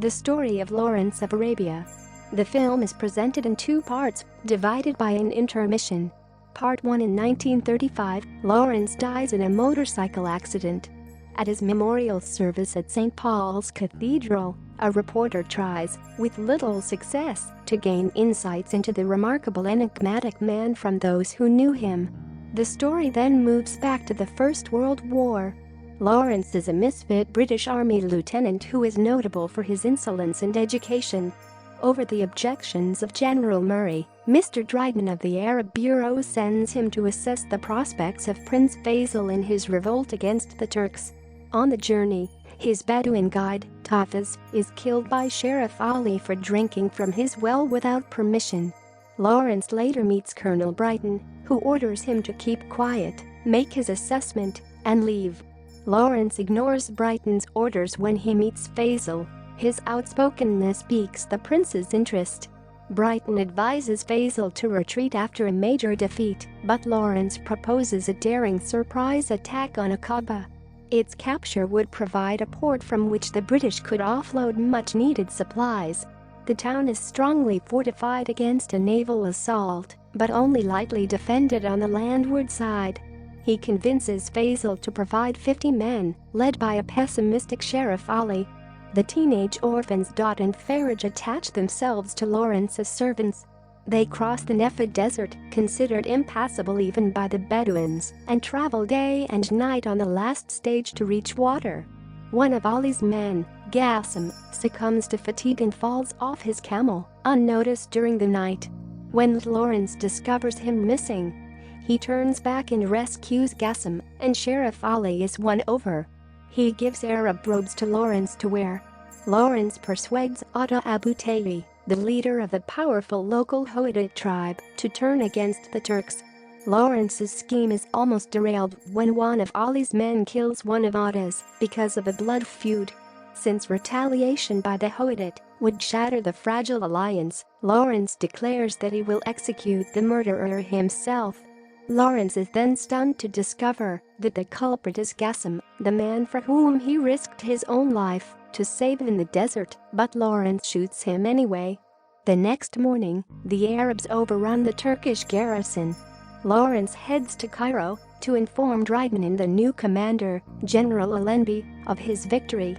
The Story of Lawrence of Arabia. The film is presented in two parts, divided by an intermission. Part 1. In 1935, Lawrence dies in a motorcycle accident. At his memorial service at St. Paul's Cathedral, a reporter tries, with little success, to gain insights into the remarkable enigmatic man from those who knew him. The story then moves back to the First World War. Lawrence is a misfit British Army lieutenant who is notable for his insolence and education. Over the objections of General Murray, Mr. Dryden of the Arab Bureau sends him to assess the prospects of Prince Faisal in his revolt against the Turks. On the journey, his Bedouin guide, Tafaz, is killed by Sharif Ali for drinking from his well without permission. Lawrence later meets Colonel Brighton, who orders him to keep quiet, make his assessment, and leave. Lawrence ignores Brighton's orders when he meets Faisal. His outspokenness piques the prince's interest. Brighton advises Faisal to retreat after a major defeat, but Lawrence proposes a daring surprise attack on Aqaba. Its capture would provide a port from which the British could offload much-needed supplies. The town is strongly fortified against a naval assault, but only lightly defended on the landward side. He convinces Faisal to provide 50 men, led by a pessimistic Sharif Ali. The teenage orphans Dot and Ferrer attach themselves to Lawrence's servants. They cross the Nefa Desert, considered impassable even by the Bedouins, and travel day and night on the last stage to reach water. One of Ali's men, Qasim, succumbs to fatigue and falls off his camel, unnoticed during the night. When Lawrence discovers him missing, he turns back and rescues Qasim, and Sharif Ali is won over. He gives Arab robes to Lawrence to wear. Lawrence persuades Atta Abu Tayri, the leader of the powerful local Hoydat tribe, to turn against the Turks. Lawrence's scheme is almost derailed when one of Ali's men kills one of Atta's because of a blood feud. Since retaliation by the Hoydat would shatter the fragile alliance, Lawrence declares that he will execute the murderer himself. Lawrence is then stunned to discover that the culprit is Qasim, the man for whom he risked his own life to save in the desert, but Lawrence shoots him anyway. The next morning, the Arabs overrun the Turkish garrison. Lawrence heads to Cairo to inform Dryden and the new commander, General Allenby, of his victory.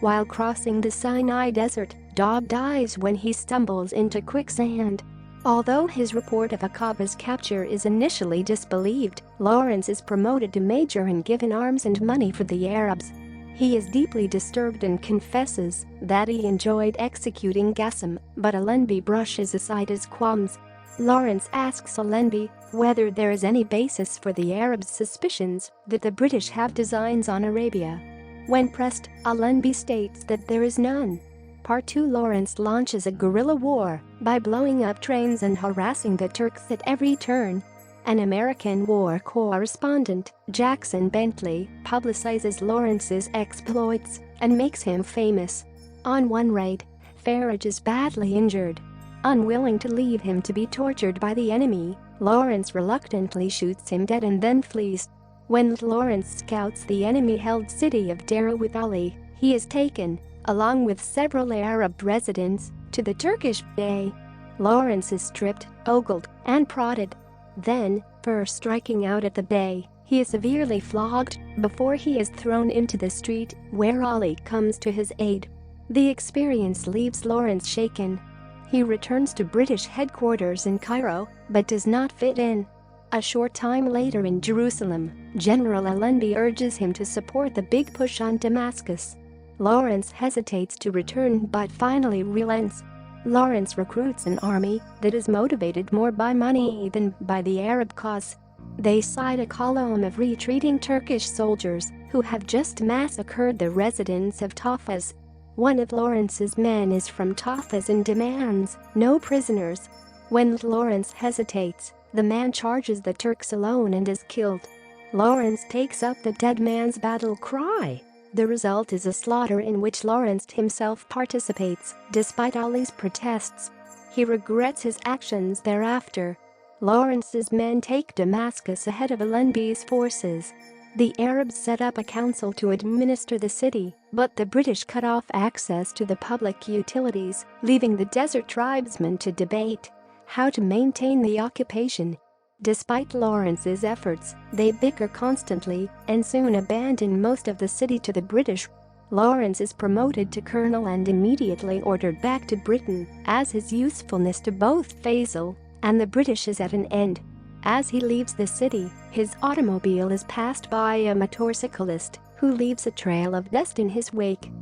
While crossing the Sinai Desert, Dob dies when he stumbles into quicksand. Although his report of Aqaba's capture is initially disbelieved, Lawrence is promoted to major and given arms and money for the Arabs. He is deeply disturbed and confesses that he enjoyed executing Qasim, but Allenby brushes aside his qualms. Lawrence asks Allenby whether there is any basis for the Arabs' suspicions that the British have designs on Arabia. When pressed, Allenby states that there is none. Part 2. Lawrence launches a guerrilla war by blowing up trains and harassing the Turks at every turn. An American war correspondent, Jackson Bentley, publicizes Lawrence's exploits and makes him famous. On one raid, Ferrer is badly injured. Unwilling to leave him to be tortured by the enemy, Lawrence reluctantly shoots him dead and then flees. When Lawrence scouts the enemy-held city of Darawit Ali, he is taken, along with several Arab residents, to the Turkish bay. Lawrence is stripped, ogled, and prodded. Then, for striking out at the bay, he is severely flogged before he is thrown into the street, where Ali comes to his aid. The experience leaves Lawrence shaken. He returns to British headquarters in Cairo, but does not fit in. A short time later in Jerusalem, General Allenby urges him to support the big push on Damascus. Lawrence hesitates to return but finally relents. Lawrence recruits an army that is motivated more by money than by the Arab cause. They side a column of retreating Turkish soldiers who have just massacred the residents of Tafaz. One of Lawrence's men is from Tafaz and demands no prisoners. When Lawrence hesitates, the man charges the Turks alone and is killed. Lawrence takes up the dead man's battle cry. The result is a slaughter in which Lawrence himself participates, despite Ali's protests. He regrets his actions thereafter. Lawrence's men take Damascus ahead of Allenby's forces. The Arabs set up a council to administer the city, but the British cut off access to the public utilities, leaving the desert tribesmen to debate how to maintain the occupation. Despite Lawrence's efforts, they bicker constantly and soon abandon most of the city to the British. Lawrence is promoted to colonel and immediately ordered back to Britain, as his usefulness to both Faisal and the British is at an end. As he leaves the city, his automobile is passed by a motorcyclist who leaves a trail of dust in his wake.